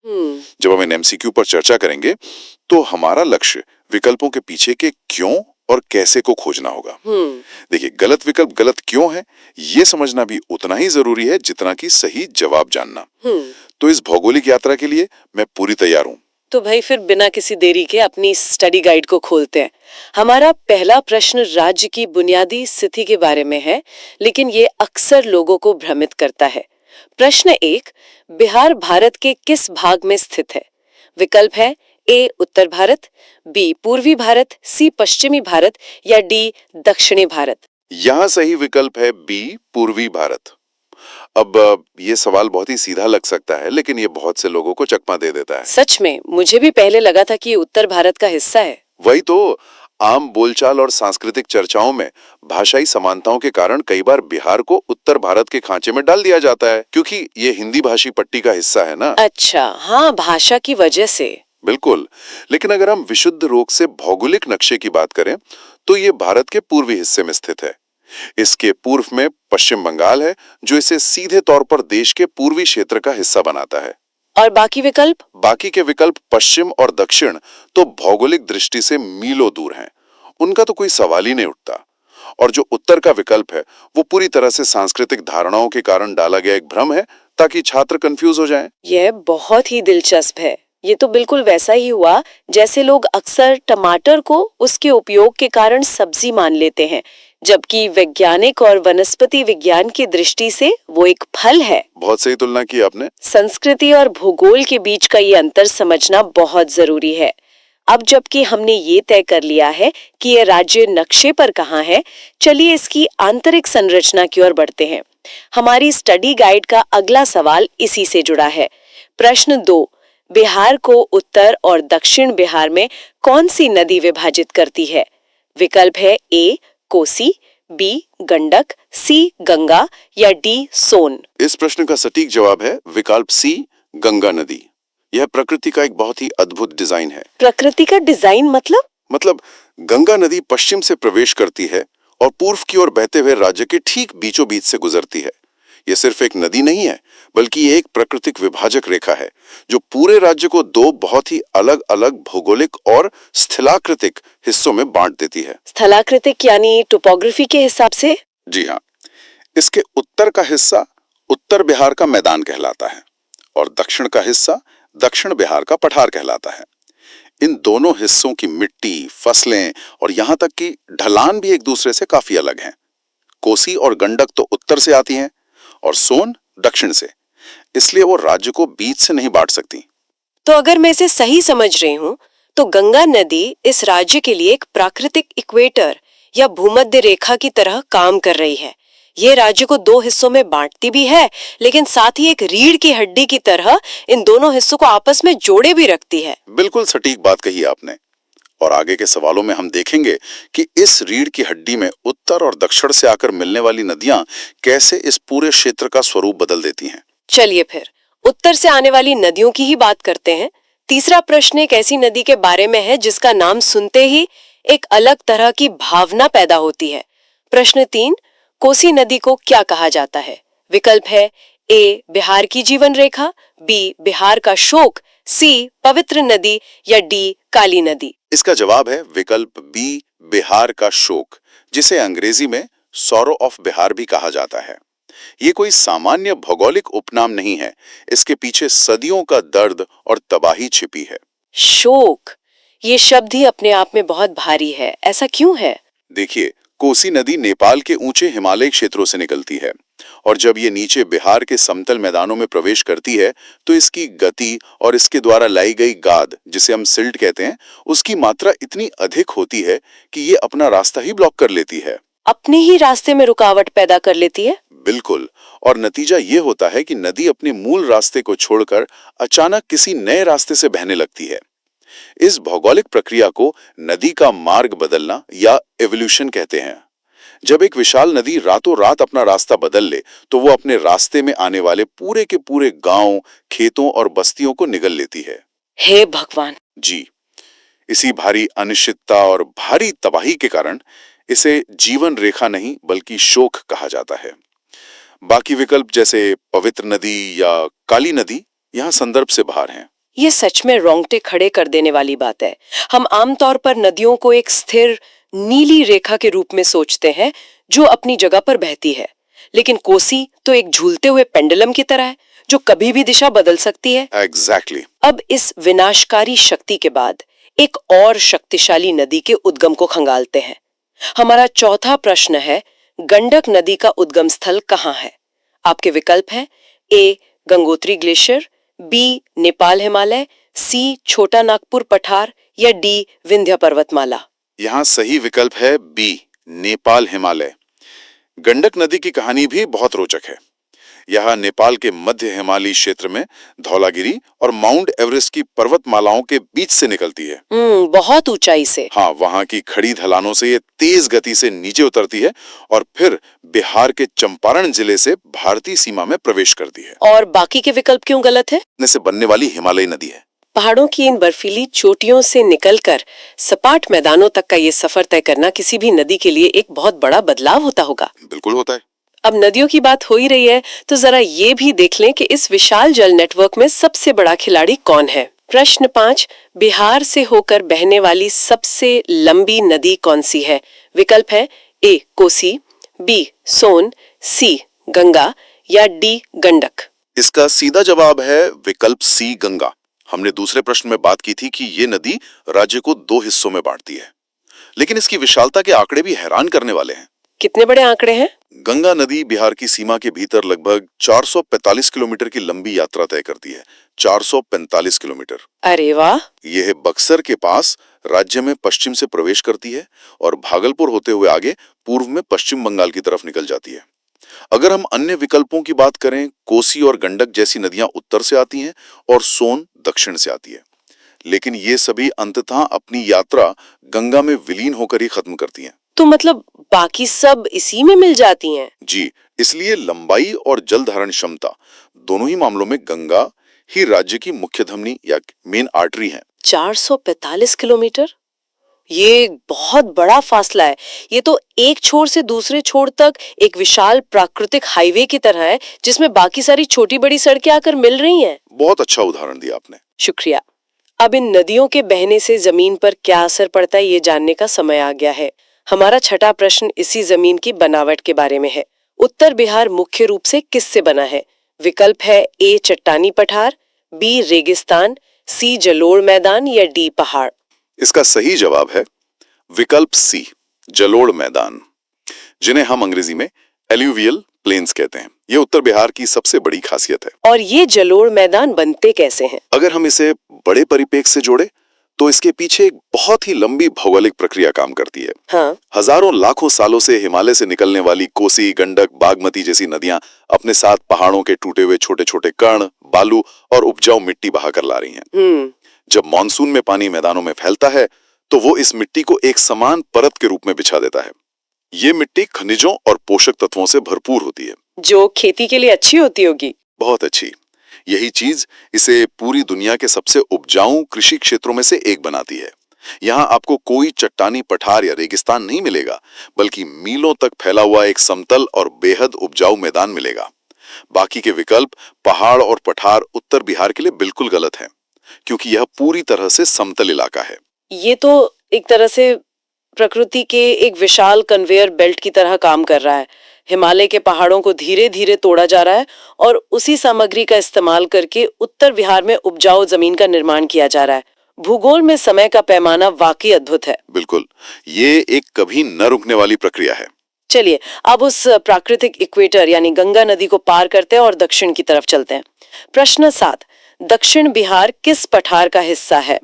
जब हम इन एमसीक्यू पर चर्चा करेंगे तो हमारा लक्ष्य विकल्पों के पीछे के क्यों और कैसे को खोजना होगा। देखिए, गलत विकल्प गलत क्यों है ये समझना भी उतना ही जरूरी है जितना कि सही जवाब जानना। तो इस भौगोलिक यात्रा के लिए मैं पूरी तैयार हूँ। तो भाई फिर बिना किसी देरी के अपनी स्टडी गाइड को खोलते हैं। हमारा पहला प्रश्न राज्य की बुनियादी स्थिति के बारे में है, लेकिन ये अक्सर लोगों को भ्रमित करता है। प्रश्न 1, बिहार भारत के किस भाग में स्थित है? विकल्प है ए उत्तर भारत, बी पूर्वी भारत, सी पश्चिमी भारत या डी दक्षिणी भारत। यहाँ सही विकल्प है बी पूर्वी भारत। अब ये सवाल बहुत ही सीधा लग सकता है, लेकिन ये बहुत से लोगों को चकमा दे देता है। सच में मुझे भी पहले लगा था कि ये उत्तर भारत का हिस्सा है। वही तो, आम बोलचाल और सांस्कृतिक चर्चाओं में भाषाई समानताओं के कारण कई बार बिहार को उत्तर भारत के खांचे में डाल दिया जाता है, क्योंकि ये हिंदी भाषी पट्टी का हिस्सा है ना। अच्छा, हाँ, भाषा की वजह से। बिल्कुल, लेकिन अगर हम विशुद्ध रूप से भौगोलिक नक्शे की बात करें तो ये भारत के पूर्वी हिस्से में स्थित है। इसके पूर्व में पश्चिम बंगाल है, जो इसे सीधे तौर पर देश के पूर्वी क्षेत्र का हिस्सा बनाता है। और बाकी विकल्प? बाकी के विकल्प पश्चिम और दक्षिण तो भौगोलिक दृष्टि से मीलों दूर हैं, उनका तो कोई सवाल ही नहीं उठता। और जो उत्तर का विकल्प है वो पूरी तरह से सांस्कृतिक धारणाओं के कारण डाला गया एक भ्रम है, ताकि छात्र कंफ्यूज हो जाएं। यह बहुत ही दिलचस्प है। ये तो बिल्कुल वैसा ही हुआ जैसे लोग अक्सर टमाटर को उसके उपयोग के कारण सब्जी मान लेते हैं, जबकि वैज्ञानिक और वनस्पति विज्ञान की दृष्टि से वो एक फल है। बहुत सही तुलना की आपने। संस्कृति और भूगोल के बीच का ये अंतर समझना बहुत जरूरी है। अब जबकि हमने ये तय कर लिया है कि ये राज्य नक्शे पर कहाँ है, चलिए इसकी आंतरिक संरचना की ओर बढ़ते हैं। हमारी स्टडी गाइड का अगला सवाल इसी से जुड़ा है। प्रश्न 2, बिहार को उत्तर और दक्षिण बिहार में कौन सी नदी विभाजित करती है? विकल्प है ए कोसी, बी गंडक, सी गंगा या डी सोन। इस प्रश्न का सटीक जवाब है विकल्प सी, गंगा नदी। यह प्रकृति का एक बहुत ही अद्भुत डिजाइन है। प्रकृति का डिजाइन मतलब गंगा नदी पश्चिम से प्रवेश करती है और पूर्व की ओर बहते हुए राज्य के ठीक बीचों बीच से गुजरती है। यह सिर्फ एक नदी नहीं है, बल्कि ये एक प्राकृतिक विभाजक रेखा है जो पूरे राज्य को दो बहुत ही अलग अलग भौगोलिक और स्थलाकृतिक हिस्सों में बांट देती है। स्थलाकृतिक यानी टोपोग्राफी के हिसाब से? जी हाँ, इसके उत्तर का हिस्सा उत्तर बिहार का मैदान कहलाता है और दक्षिण का हिस्सा दक्षिण बिहार का पठार कहलाता है। इन दोनों हिस्सों की मिट्टी, फसलें और यहाँ तक कि ढलान भी एक दूसरे से काफी अलग हैं। कोसी और गंडक तो उत्तर से आती हैं और सोन दक्षिण से, इसलिए वो राज्य को बीच से नहीं बांट सकती। तो अगर मैं इसे सही समझ रही हूँ, तो गंगा नदी इस राज्य के लिए एक प्राकृतिक इक्वेटर या भूमध्य रेखा की तरह काम कर रही है। ये राज्य को दो हिस्सों में बांटती भी है, लेकिन साथ ही एक रीढ़ की हड्डी की तरह इन दोनों हिस्सों को आपस में जोड़े भी रखती है। बिल्कुल सटीक बात कही आपने। और आगे के सवालों में हम देखेंगे कि इस रीढ़ की हड्डी में उत्तर और दक्षिण से आकर मिलने वाली नदियां कैसे इस पूरे क्षेत्र का स्वरूप बदल देती हैं। चलिए फिर उत्तर से आने वाली नदियों की ही बात करते हैं। तीसरा प्रश्न एक ऐसी नदी के बारे में है जिसका नाम सुनते ही एक अलग तरह की भावना पैदा होती है। प्रश्न 3, कोसी नदी को क्या कहा जाता है? विकल्प है ए बिहार की जीवन रेखा, बी बिहार का शोक, सी पवित्र नदी या डी काली नदी। इसका जवाब है विकल्प बी, बिहार का शोक, जिसे अंग्रेजी में सॉरो ऑफ बिहार भी कहा जाता है। ये कोई सामान्य भौगोलिक उपनाम नहीं है, इसके पीछे सदियों का दर्द और तबाही छिपी है। शोक, ये शब्द ही अपने आप में बहुत भारी है, ऐसा क्यों है? देखिए, कोसी नदी नेपाल के ऊंचे हिमालय क्षेत्रों से निकलती है और जब ये नीचे बिहार के समतल मैदानों में प्रवेश करती है तो इसकी गति और इसके द्वारा लाई गई गाद, जिसे हम सिल्ट कहते हैं, उसकी मात्रा इतनी अधिक होती है कि ये अपना रास्ता ही ब्लॉक कर लेती है। अपने ही रास्ते में रुकावट पैदा कर लेती है? बिल्कुल, और नतीजा ये होता है कि नदी अपने मूल रास्ते को छोड़कर अचानक किसी नए रास्ते से बहने लगती है। इस भौगोलिक प्रक्रिया को नदी का मार्ग बदलना या एवोल्यूशन कहते हैं। जब एक विशाल नदी रातों रात अपना रास्ता बदल ले तो वो अपने रास्ते में आने वाले पूरे के पूरे गांव, खेतों और बस्तियों को निगल लेती है। हे भगवान! जी, इसी भारी अनिश्चितता और भारी तबाही के कारण इसे जीवन रेखा नहीं बल्कि शोक कहा जाता है। बाकी विकल्प जैसे पवित्र नदी या काली नदी यहाँ संदर्भ से बाहर हैं। ये सच में रोंगटे खड़े कर देने वाली बात है। हम आमतौर पर नदियों को एक स्थिर नीली रेखा के रूप में सोचते हैं जो अपनी जगह पर बहती है, लेकिन कोसी तो एक झूलते हुए पेंडुलम की तरह है जो कभी भी दिशा बदल सकती है। एग्जैक्टली। अब इस विनाशकारी शक्ति के बाद एक और शक्तिशाली नदी के उद्गम को खंगालते हैं। हमारा चौथा प्रश्न है, गंडक नदी का उद्गम स्थल कहाँ है? आपके विकल्प हैं ए गंगोत्री ग्लेशियर, बी नेपाल हिमालय, सी छोटा नागपुर पठार या डी विंध्य पर्वतमाला। यहाँ सही विकल्प है बी नेपाल हिमालय। गंडक नदी की कहानी भी बहुत रोचक है। यह नेपाल के मध्य हिमालयी क्षेत्र में धौलागिरी और माउंट एवरेस्ट की पर्वतमालाओं के बीच से निकलती है। बहुत ऊंचाई से। हाँ, वहाँ की खड़ी ढलानों से ये तेज गति से नीचे उतरती है और फिर बिहार के चंपारण जिले से भारतीय सीमा में प्रवेश करती है। और बाकी के विकल्प क्यों गलत है? से बनने वाली हिमालयी नदी है। पहाड़ों की इन बर्फीली चोटियों से निकलकर सपाट मैदानों तक का ये सफर तय करना किसी भी नदी के लिए एक बहुत बड़ा बदलाव होता होगा। बिल्कुल होता है। अब नदियों की बात हो ही रही है तो जरा ये भी देख लें कि इस विशाल जल नेटवर्क में सबसे बड़ा खिलाड़ी कौन है। प्रश्न 5, बिहार से होकर बहने वाली सबसे लंबी नदी कौन सी है? विकल्प है ए कोसी, बी सोन, सी गंगा या डी गंडक। इसका सीधा जवाब है विकल्प सी गंगा। हमने दूसरे प्रश्न में बात की थी कि ये नदी राज्य को 2 हिस्सों में बांटती है, लेकिन इसकी विशालता के आंकड़े भी हैरान करने वाले हैं। कितने बड़े आंकड़े हैं? गंगा नदी बिहार की सीमा के भीतर लगभग 445 किलोमीटर की लंबी यात्रा तय करती है। 445 किलोमीटर। अरे वाह। यह बक्सर के पास राज्य में पश्चिम से प्रवेश करती है और भागलपुर होते हुए आगे पूर्व में पश्चिम बंगाल की तरफ निकल जाती है। अगर हम अन्य विकल्पों की बात करें, कोसी और गंडक जैसी नदियां उत्तर से आती हैं और सोन दक्षिण से आती है, लेकिन ये सभी अंततः अपनी यात्रा गंगा में विलीन होकर ही खत्म करती हैं। तो मतलब बाकी सब इसी में मिल जाती हैं? जी, इसलिए लंबाई और जल धारण क्षमता दोनों ही मामलों में गंगा ही राज्य की मुख्य धमनी या मेन आर्टरी है। 445 किलोमीटर, ये बहुत बड़ा फासला है। ये तो एक छोर से दूसरे छोर तक एक विशाल प्राकृतिक हाईवे की तरह है जिसमें बाकी सारी छोटी बड़ी सड़कें आकर मिल रही हैं। बहुत अच्छा उदाहरण दिया आपने। शुक्रिया। अब इन नदियों के बहने से जमीन पर क्या असर पड़ता है ये जानने का समय आ गया है। हमारा छठा प्रश्न इसी जमीन की बनावट के बारे में है। उत्तर बिहार मुख्य रूप से किससे बना है? विकल्प है ए चट्टानी पठार, बी रेगिस्तान, सी जलोढ़ मैदान या डी पहाड़। इसका सही जवाब है विकल्प सी जलोढ़ मैदान, जिन्हें हम अंग्रेजी में एल्यूवियल प्लेन्स कहते हैं। ये उत्तर बिहार की सबसे बड़ी खासियत है। और ये जलोढ़ मैदान बनते कैसे हैं? अगर हम इसे बड़े परिप्रेक्ष्य से जोड़े तो इसके पीछे एक बहुत ही लंबी भौगोलिक प्रक्रिया काम करती है। हाँ। हजारों लाखों सालों से हिमालय से निकलने वाली कोसी, गंडक, बागमती जैसी नदियां अपने साथ पहाड़ों के टूटे हुए छोटे छोटे कण, बालू और उपजाऊ मिट्टी बहाकर ला रही हैं। जब मानसून में पानी मैदानों में फैलता है तो वो इस मिट्टी को एक समान परत के रूप में बिछा देता है। ये मिट्टी खनिजों और पोषक तत्वों से भरपूर होती है, जो खेती के लिए अच्छी होती होगी। बहुत अच्छी। यही चीज इसे पूरी दुनिया के सबसे उपजाऊ कृषि क्षेत्रों में से एक बनाती है। यहाँ आपको कोई चट्टानी पठार या रेगिस्तान नहीं मिलेगा, बल्कि मीलों तक फैला हुआ एक समतल और बेहद उपजाऊ मैदान मिलेगा। बाकी के विकल्प पहाड़ और पठार उत्तर बिहार के लिए बिल्कुल गलत हैं, क्योंकि यह पूरी तरह से समतल इलाका है। ये तो एक तरह से प्रकृति के एक विशाल कन्वेयर बेल्ट की तरह काम कर रहा है। हिमालय के पहाड़ों को धीरे धीरे तोड़ा जा रहा है और उसी सामग्री का इस्तेमाल करके उत्तर बिहार में उपजाऊ जमीन का निर्माण किया जा रहा है। भूगोल में समय का पैमाना वाकई अद्भुत है। बिल्कुल, ये एक कभी न रुकने वाली प्रक्रिया है। चलिए अब उस प्राकृतिक इक्वेटर यानी गंगा नदी को पार करते हैं और दक्षिण की तरफ चलते हैं। प्रश्न 7, दक्षिण बिहार किस पठार का हिस्सा है?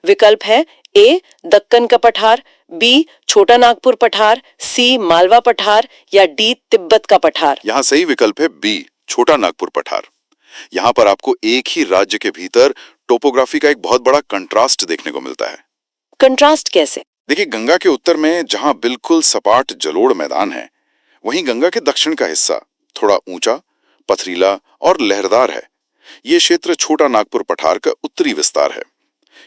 विकल्प है ए दक्कन का पठार, बी छोटा नागपुर पठार, सी मालवा पठार या डी तिब्बत का पठार। यहाँ सही विकल्प है बी छोटा नागपुर पठार। यहाँ पर आपको एक ही राज्य के भीतर टोपोग्राफी का एक बहुत बड़ा कंट्रास्ट देखने को मिलता है। कंट्रास्ट कैसे? देखिए, गंगा के उत्तर में जहाँ बिल्कुल सपाट जलोढ़ मैदान है, वहीं गंगा के दक्षिण का हिस्सा थोड़ा ऊंचा, पथरीला और लहरदार है। ये क्षेत्र छोटा नागपुर पठार का उत्तरी विस्तार है।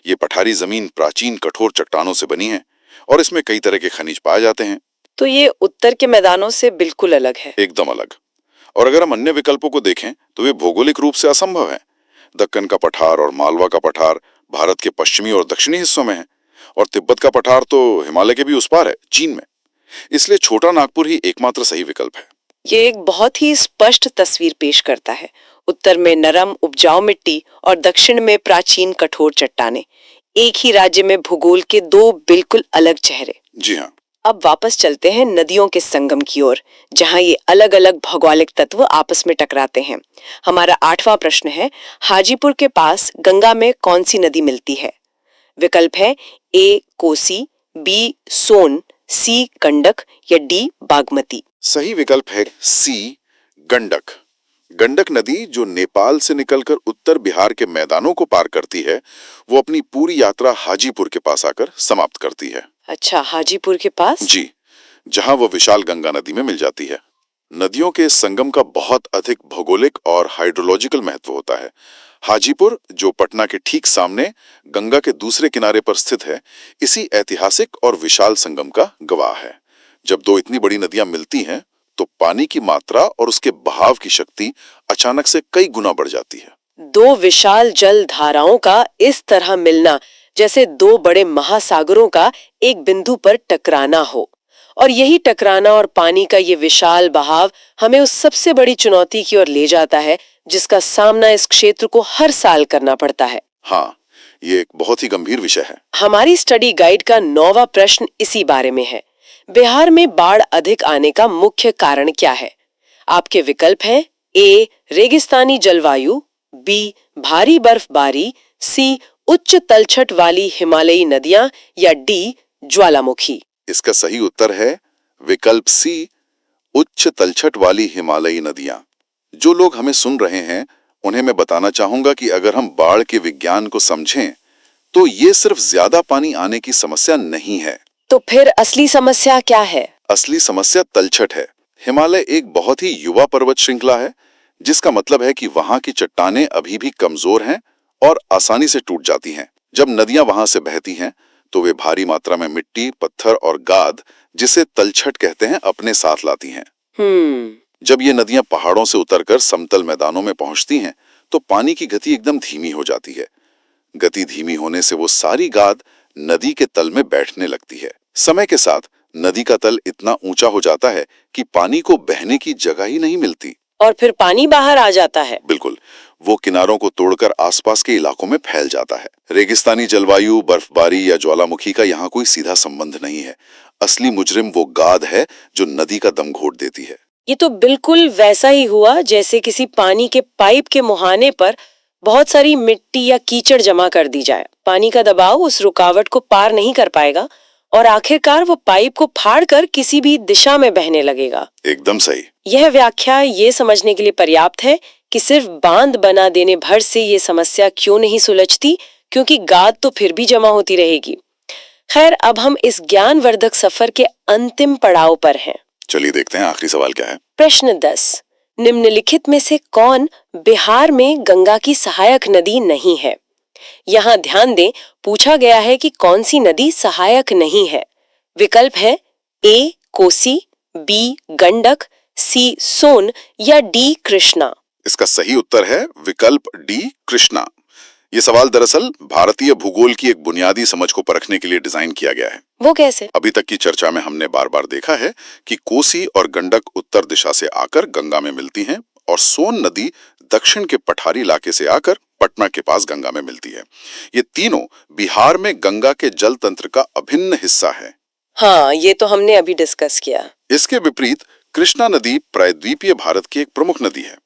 ये पठारी जमीन प्राचीन कठोर चट्टानों से बनी है और इसमें कई तरह के खनिज पाए जाते हैं। तो ये उत्तर के मैदानों से बिल्कुल अलग है। एकदम अलग। और अगर हम अन्य विकल्पों को देखें तो वे भौगोलिक रूप से असंभव है। दक्कन का पठार और मालवा का पठार भारत के पश्चिमी और दक्षिणी हिस्सों में है, और तिब्बत का पठार तो हिमालय के भी उस पार है, चीन में। इसलिए छोटा नागपुर ही एकमात्र सही विकल्प है। ये एक बहुत ही स्पष्ट तस्वीर पेश करता है। उत्तर में नरम उपजाऊ मिट्टी और दक्षिण में प्राचीन कठोर चट्टानें। एक ही राज्य में भूगोल के दो बिल्कुल अलग चेहरे। जी हाँ। अब वापस चलते हैं नदियों के संगम की ओर, जहां ये अलग अलग भौगोलिक तत्व आपस में टकराते हैं। हमारा 8वां प्रश्न है, हाजीपुर के पास गंगा में कौन सी नदी मिलती है? विकल्प है ए कोसी, बी सोन, सी गंडक या डी बागमती। सही विकल्प है सी गंडक। गंडक नदी जो नेपाल से निकलकर उत्तर बिहार के मैदानों को पार करती है, वो अपनी पूरी यात्रा हाजीपुर के पास आकर समाप्त करती है। अच्छा, हाजीपुर के पास? जी, जहां वो विशाल गंगा नदी में मिल जाती है। नदियों के संगम का बहुत अधिक भौगोलिक और हाइड्रोलॉजिकल महत्व होता है। हाजीपुर, जो पटना के ठीक सामने गंगा के दूसरे किनारे पर स्थित है, इसी ऐतिहासिक और विशाल संगम का गवाह है। जब दो इतनी बड़ी नदियां मिलती हैं, तो पानी की मात्रा और उसके बहाव की शक्ति अचानक से कई गुना बढ़ जाती है। दो विशाल जल धाराओं का इस तरह मिलना जैसे दो बड़े महासागरों का एक बिंदु पर टकराना हो, और यही टकराना और पानी का ये विशाल बहाव हमें उस सबसे बड़ी चुनौती की ओर ले जाता है जिसका सामना इस क्षेत्र को हर साल करना पड़ता है। हाँ, ये एक बहुत ही गंभीर विषय है। हमारी स्टडी गाइड का 9वां प्रश्न इसी बारे में है। बिहार में बाढ़ अधिक आने का मुख्य कारण क्या है? आपके विकल्प हैं ए रेगिस्तानी जलवायु, बी भारी बर्फबारी, सी उच्च तलछट वाली हिमालयी नदियां या डी ज्वालामुखी। इसका सही उत्तर है विकल्प सी उच्च तलछट वाली हिमालयी नदियां। जो लोग हमें सुन रहे हैं, उन्हें मैं बताना चाहूंगा कि अगर हम बाढ़ के विज्ञान को समझें, तो ये सिर्फ ज्यादा पानी आने की समस्या नहीं है। तो फिर असली समस्या क्या है? असली समस्या तलछट है। हिमालय एक बहुत ही युवा पर्वत श्रृंखला है, जिसका मतलब है कि वहां की चट्टानें अभी भी कमजोर हैं और आसानी से टूट जाती हैं। जब नदियां वहां से बहती हैं, तो वे भारी मात्रा में मिट्टी, पत्थर और गाद, जिसे तलछट कहते हैं, अपने साथ लाती हैं। जब ये नदियां पहाड़ों से उतरकर समतल मैदानों में पहुंचती हैं, तो पानी की गति एकदम धीमी हो जाती है। गति धीमी होने से वो सारी गाद नदी के तल में बैठने लगती है। समय के साथ नदी का तल इतना ऊंचा हो जाता है कि पानी को बहने की जगह ही नहीं मिलती, और फिर पानी बाहर आ जाता है। बिल्कुल, वो किनारों को तोड़कर आसपास के इलाकों में फैल जाता है। रेगिस्तानी जलवायु, बर्फबारी या ज्वालामुखी का यहाँ कोई सीधा संबंध नहीं है। असली मुजरिम वो गाद है जो नदी का दम घोट देती है। ये तो बिल्कुल वैसा ही हुआ जैसे किसी पानी के पाइप के मुहाने पर बहुत सारी मिट्टी या कीचड़ जमा कर दी जाए। पानी का दबाव उस रुकावट को पार नहीं कर पाएगा और आखिरकार वो पाइप को फाड़कर किसी भी दिशा में बहने लगेगा। एकदम सही। यह व्याख्या ये समझने के लिए पर्याप्त है कि सिर्फ बांध बना देने भर से ये समस्या क्यों नहीं सुलझती, क्योंकि गाद तो फिर भी जमा होती रहेगी। खैर, अब हम इस ज्ञानवर्धक सफर के अंतिम पड़ाव पर हैं। चलिए देखते हैं आखिरी सवाल क्या है। प्रश्न 10, निम्नलिखित में से कौन बिहार में गंगा की सहायक नदी नहीं है? यहाँ ध्यान दें, पूछा गया है कि कौन सी नदी सहायक नहीं है। विकल्प है ए कोसी, बी गंडक, सी सोन या डी कृष्णा। इसका सही उत्तर है विकल्प डी कृष्णा। ये सवाल दरअसल भारतीय भूगोल की एक बुनियादी समझ को परखने के लिए डिजाइन किया गया है। वो कैसे? अभी तक की चर्चा में हमने बार बार देखा है कि कोसी और गंडक उत्तर दिशा से आकर गंगा में मिलती हैं और सोन नदी दक्षिण के पठारी इलाके से आकर पटना के पास गंगा में मिलती है। ये तीनों बिहार में गंगा के जल तंत्र का अभिन्न हिस्सा है। हाँ, ये तो हमने अभी डिस्कस किया। इसके विपरीत कृष्णा नदी प्रायद्वीपीय भारत की एक प्रमुख नदी है,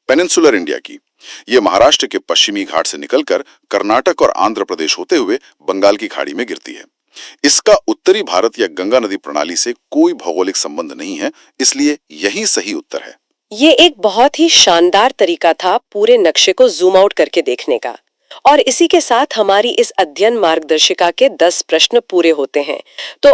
पेनिनसुलर इंडिया की। ये महाराष्ट्र के पश्चिमी घाट से निकलकर कर्नाटक और आंध्र प्रदेश होते हुए बंगाल की खाड़ी में गिरती है। इसका उत्तरी भारत या गंगा नदी प्रणाली से कोई भौगोलिक संबंध नहीं है, इसलिए यही सही उत्तर है। ये एक बहुत ही शानदार तरीका था पूरे नक्शे को जूम आउट करके देखने का। और इसी के साथ हमारी इस अध्ययन मार्गदर्शिका के 10 प्रश्न पूरे होते हैं। तो